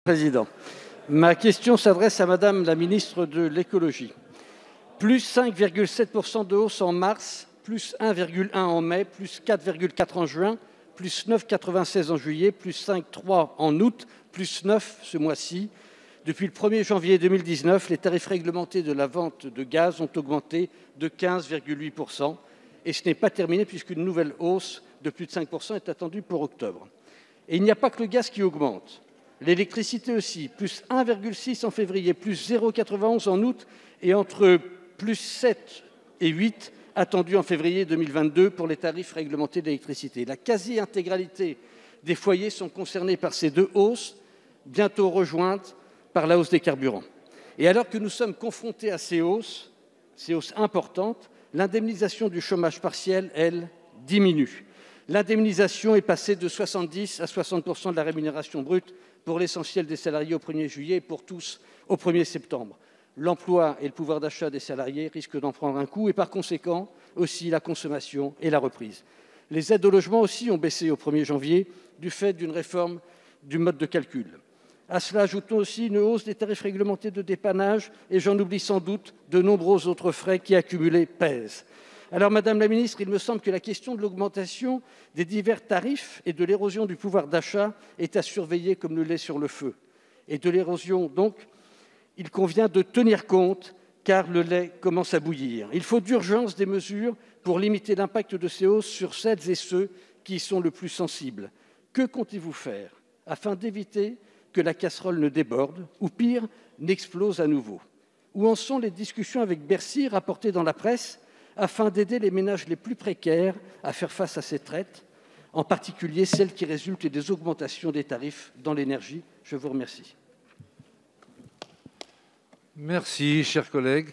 Président. Ma question s'adresse à Madame la ministre de l'Écologie. Plus 5,7% de hausse en mars, plus 1,1 en mai, plus 4,4 en juin, plus 9,96 en juillet, plus 5,3 en août, plus 9 ce mois-ci. Depuis le 1er janvier 2019, les tarifs réglementés de la vente de gaz ont augmenté de 15,8%. Et ce n'est pas terminé puisqu'une nouvelle hausse de plus de 5% est attendue pour octobre. Et il n'y a pas que le gaz qui augmente. L'électricité aussi, plus 1,6 en février, plus 0,91 en août et entre plus 7 et 8 attendus en février 2022 pour les tarifs réglementés d'électricité. La quasi-intégralité des foyers sont concernés par ces deux hausses, bientôt rejointes par la hausse des carburants. Et alors que nous sommes confrontés à ces hausses importantes, l'indemnisation du chômage partiel, elle, diminue. L'indemnisation est passée de 70 à 60% de la rémunération brute pour l'essentiel des salariés au 1er juillet et pour tous au 1er septembre. L'emploi et le pouvoir d'achat des salariés risquent d'en prendre un coup et par conséquent aussi la consommation et la reprise. Les aides au logement aussi ont baissé au 1er janvier du fait d'une réforme du mode de calcul. À cela, ajoutons aussi une hausse des tarifs réglementés de dépannage et j'en oublie sans doute de nombreux autres frais qui, accumulés, pèsent. Alors, Madame la Ministre, il me semble que la question de l'augmentation des divers tarifs et de l'érosion du pouvoir d'achat est à surveiller comme le lait sur le feu. Et de l'érosion, donc, il convient de tenir compte car le lait commence à bouillir. Il faut d'urgence des mesures pour limiter l'impact de ces hausses sur celles et ceux qui y sont le plus sensibles. Que comptez-vous faire afin d'éviter que la casserole ne déborde ou, pire, n'explose à nouveau? Où en sont les discussions avec Bercy rapportées dans la presse afin d'aider les ménages les plus précaires à faire face à ces traites, en particulier celles qui résultent des augmentations des tarifs dans l'énergie? Je vous remercie. Merci, chers collègues.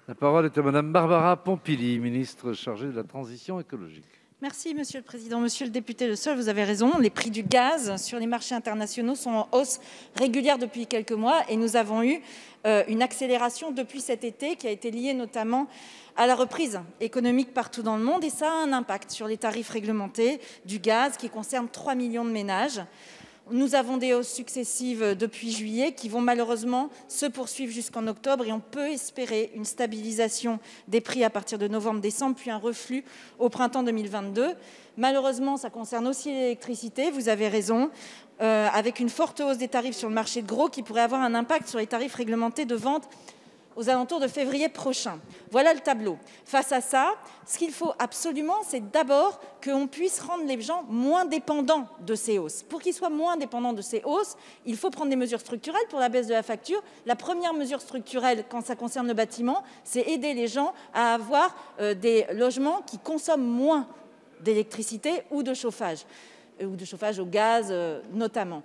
La parole est à Madame Barbara Pompili, ministre chargée de la transition écologique. Merci, Monsieur le Président. Monsieur le député Le Seul, vous avez raison. Les prix du gaz sur les marchés internationaux sont en hausse régulière depuis quelques mois et nous avons eu une accélération depuis cet été qui a été liée notamment à la reprise économique partout dans le monde et ça a un impact sur les tarifs réglementés du gaz qui concerne 3 millions de ménages. Nous avons des hausses successives depuis juillet qui vont malheureusement se poursuivre jusqu'en octobre et on peut espérer une stabilisation des prix à partir de novembre-décembre, puis un reflux au printemps 2022. Malheureusement, ça concerne aussi l'électricité, vous avez raison, avec une forte hausse des tarifs sur le marché de gros qui pourrait avoir un impact sur les tarifs réglementés de vente aux alentours de février prochain. Voilà le tableau. Face à ça, ce qu'il faut absolument, c'est d'abord qu'on puisse rendre les gens moins dépendants de ces hausses. Pour qu'ils soient moins dépendants de ces hausses, il faut prendre des mesures structurelles pour la baisse de la facture. La première mesure structurelle, quand ça concerne le bâtiment, c'est aider les gens à avoir des logements qui consomment moins d'électricité ou de chauffage au gaz notamment.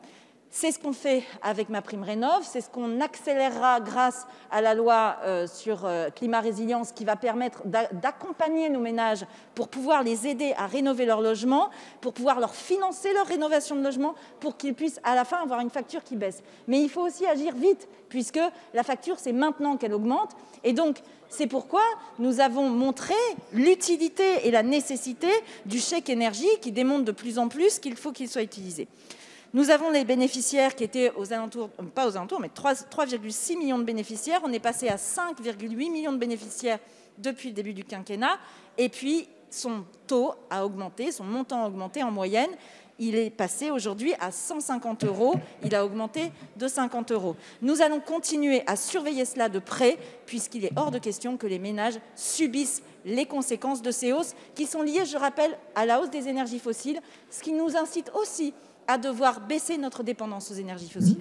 C'est ce qu'on fait avec MaPrimeRénov', c'est ce qu'on accélérera grâce à la loi sur climat résilience qui va permettre d'accompagner nos ménages pour pouvoir les aider à rénover leur logement, pour pouvoir leur financer leur rénovation de logement, pour qu'ils puissent à la fin avoir une facture qui baisse. Mais il faut aussi agir vite, puisque la facture, c'est maintenant qu'elle augmente. Et donc, c'est pourquoi nous avons montré l'utilité et la nécessité du chèque énergie qui démontre de plus en plus qu'il faut qu'il soit utilisé. Nous avons les bénéficiaires qui étaient aux alentours, pas aux alentours, mais 3,6 millions de bénéficiaires. On est passé à 5,8 millions de bénéficiaires depuis le début du quinquennat. Et puis, son taux a augmenté, son montant a augmenté en moyenne. Il est passé aujourd'hui à 150 €. Il a augmenté de 50 €. Nous allons continuer à surveiller cela de près, puisqu'il est hors de question que les ménages subissent les conséquences de ces hausses qui sont liées, je rappelle, à la hausse des énergies fossiles, ce qui nous incite aussi à devoir baisser notre dépendance aux énergies fossiles.